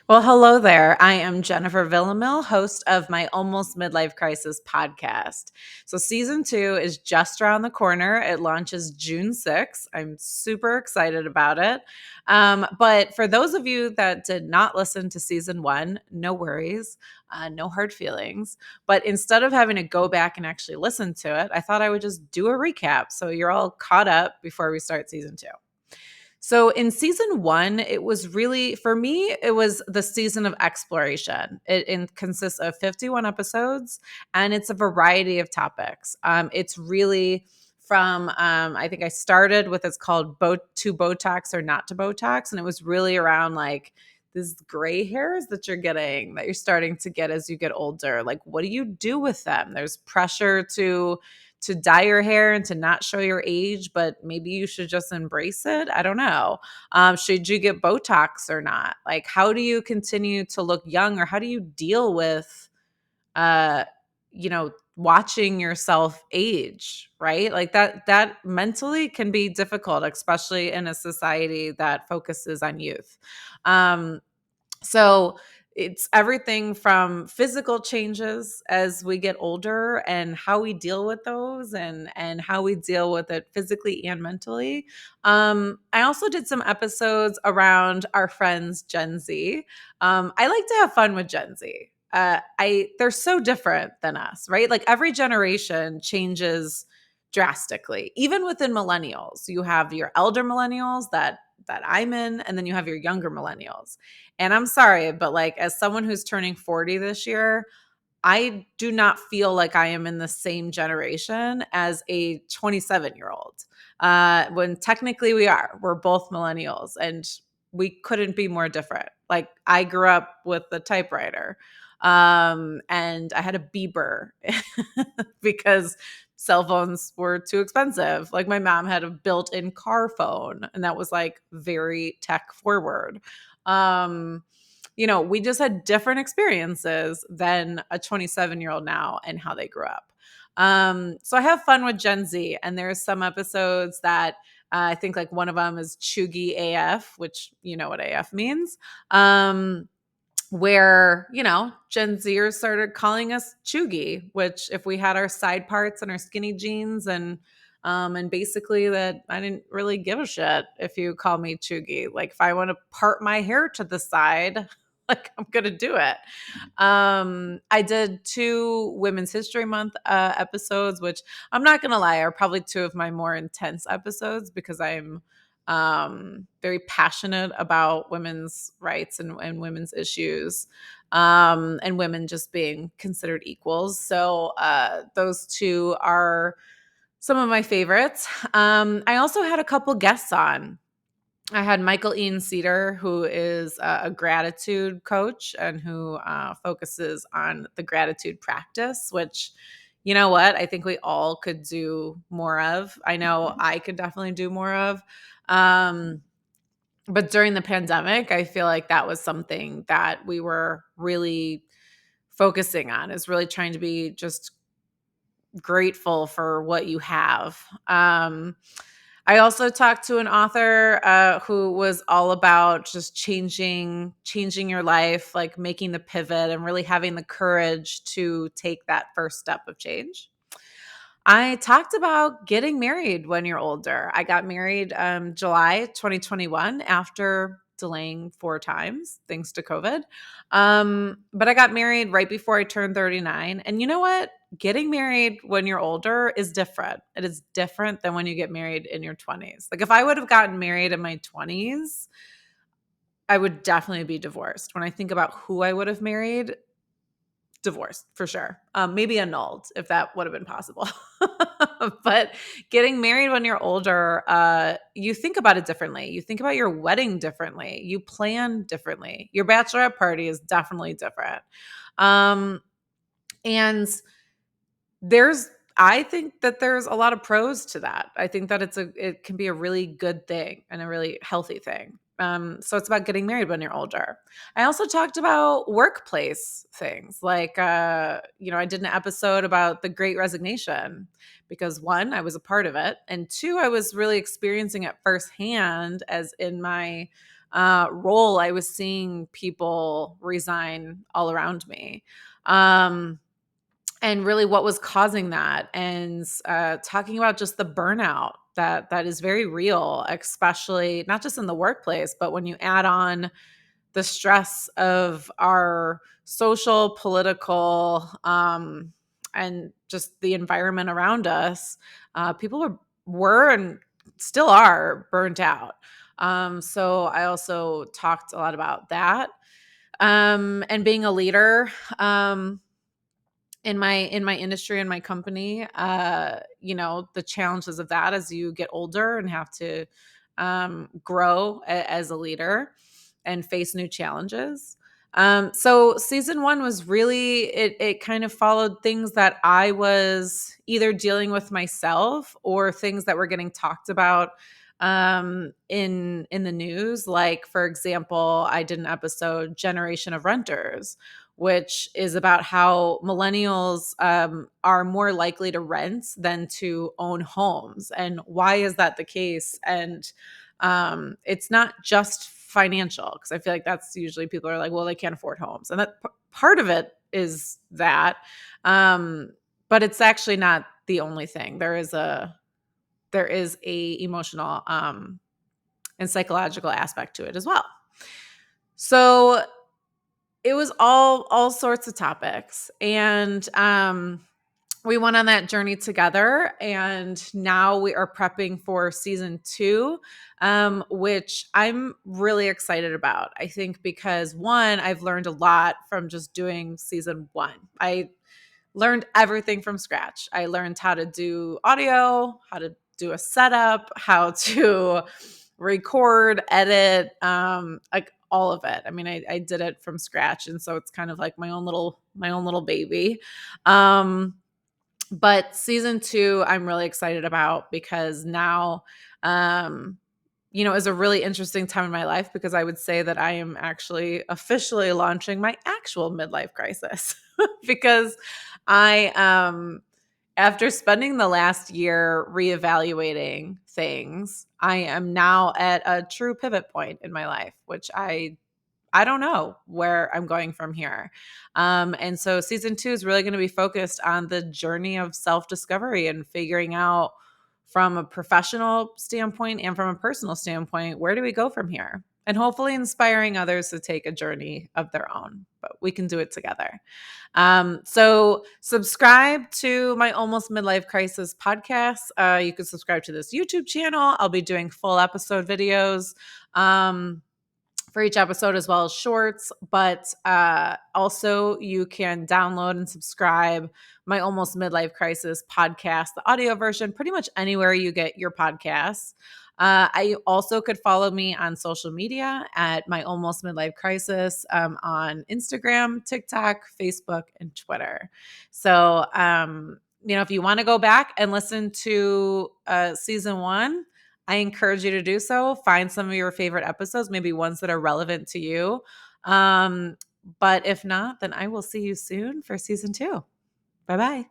Well, hello there. I am Jennifer Villamil, host of my Almost Midlife Crisis podcast. So, season 2 is just around the corner. It launches June 6th. I'm super excited about it. But for those of you that did not listen to season 1, no worries, no hard feelings. But instead of having to go back and actually listen to it, I thought I would just do a recap so you're all caught up before we start season 2. So in season 1, it was really, for me, it was the season of exploration. It consists of 51 episodes and it's a variety of topics. It's really from, I think I started with it's called to Botox or not to Botox. And it was really around like these gray hairs that you're getting, that you're starting to get as you get older. Like, what do you do with them? There's pressure to dye your hair and to not show your age, but maybe you should just embrace it. I don't know. Should you get Botox or not? Like, how do you continue to look young, or how do you deal with, uh, watching yourself age, right? Like that mentally can be difficult, especially in a society that focuses on youth. Um, so it's everything from physical changes as we get older and how we deal with those and how we deal with it physically and mentally. I also did some episodes around our friends Gen Z. I like to have fun with Gen Z. They're so different than us, right? Like every generation changes drastically. Even within millennials, you have your elder millennials that I'm in, and then you have your younger millennials. And I'm sorry, but like as someone who's turning 40 this year, I do not feel like I am in the same generation as a 27-year-old. When technically we are. We're both millennials and we couldn't be more different. Like I grew up with the typewriter. And I had a Bieber because cell phones were too expensive. Like my mom had a built-in car phone and that was like very tech forward. Um, we just had different experiences than a 27-year-old now and how they grew up. So I have fun with Gen Z, and there's some episodes that I think like one of them is Chugi AF, which you know what AF means. Where, Gen Zers started calling us chuggy, which if we had our side parts and our skinny jeans and basically that I didn't really give a shit if you call me chuggy. Like if I want to part my hair to the side, like I'm gonna do it. I did 2 Women's History Month episodes, which I'm not gonna lie, are probably 2 of my more intense episodes because I'm very passionate about women's rights and women's issues, and women just being considered equals. So those 2 are some of my favorites. I also had a couple guests on. I had Michael Ian Cedar, who is a gratitude coach and who focuses on the gratitude practice, which, you know what, I think we all could do more of. I know I could definitely do more of. Um, but during the pandemic, I feel like that was something that we were really focusing on, is really trying to be just grateful for what you have. I also talked to an author who was all about just changing your life, like making the pivot and really having the courage to take that first step of change. I talked about getting married when you're older. I got married July 2021 after delaying 4 times thanks to COVID. But I got married right before I turned 39. And you know what? Getting married when you're older is different. It is different than when you get married in your 20s. Like if I would have gotten married in my 20s, I would definitely be divorced. When I think about who I would have married, divorced for sure. Maybe annulled if that would have been possible. But getting married when you're older, you think about it differently. You think about your wedding differently. You plan differently. Your bachelorette party is definitely different. Um, and there's I think that there's a lot of pros to that. I think that it can be a really good thing and a really healthy thing. So it's about getting married when you're older. I also talked about workplace things. Like I did an episode about the Great Resignation because one, I was a part of it, and two, I was really experiencing it firsthand as in my role, I was seeing people resign all around me. Um, and really what was causing that, and talking about just the burnout that is very real, especially not just in the workplace, but when you add on the stress of our social, political, and just the environment around us. People were and still are burnt out. So I also talked a lot about that, and being a leader. In my industry and my company, the challenges of that as you get older and have to grow as a leader and face new challenges. So season one was really, it kind of followed things that I was either dealing with myself or things that were getting talked about in the news. Like, for example, I did an episode, Generation of Renters, which is about how millennials are more likely to rent than to own homes. And why is that the case? And it's not just financial, because I feel like that's usually people are like, well, they can't afford homes. And that part of it is that. But it's actually not the only thing. There is a emotional and psychological aspect to it as well. So it was all sorts of topics, and we went on that journey together, and now we are prepping for season two, which I'm really excited about. I think because, one, I've learned a lot from just doing season one. I learned everything from scratch. I learned how to do audio, how to do a setup, how to record, edit, like all of it. I mean, I did it from scratch, and so it's kind of like my own little baby. Um, but season two, I'm really excited about, because now, is a really interesting time in my life, because I would say that I am actually officially launching my actual midlife crisis because I, after spending the last year reevaluating things, I am now at a true pivot point in my life, which I don't know where I'm going from here. And so season two is really going to be focused on the journey of self discovery and figuring out, from a professional standpoint and from a personal standpoint, where do we go from here? And hopefully inspiring others to take a journey of their own, but we can do it together. So subscribe to my Almost Midlife Crisis podcast. You can subscribe to this YouTube channel. I'll be doing full episode videos. For each episode, as well as shorts. But also, you can download and subscribe my Almost Midlife Crisis podcast, the audio version, pretty much anywhere you get your podcasts. I also could follow me on social media at my Almost Midlife Crisis, on Instagram, TikTok, Facebook, and Twitter. So, if you want to go back and listen to season one, I encourage you to do so. Find some of your favorite episodes, maybe ones that are relevant to you. But if not, then I will see you soon for season two. Bye-bye.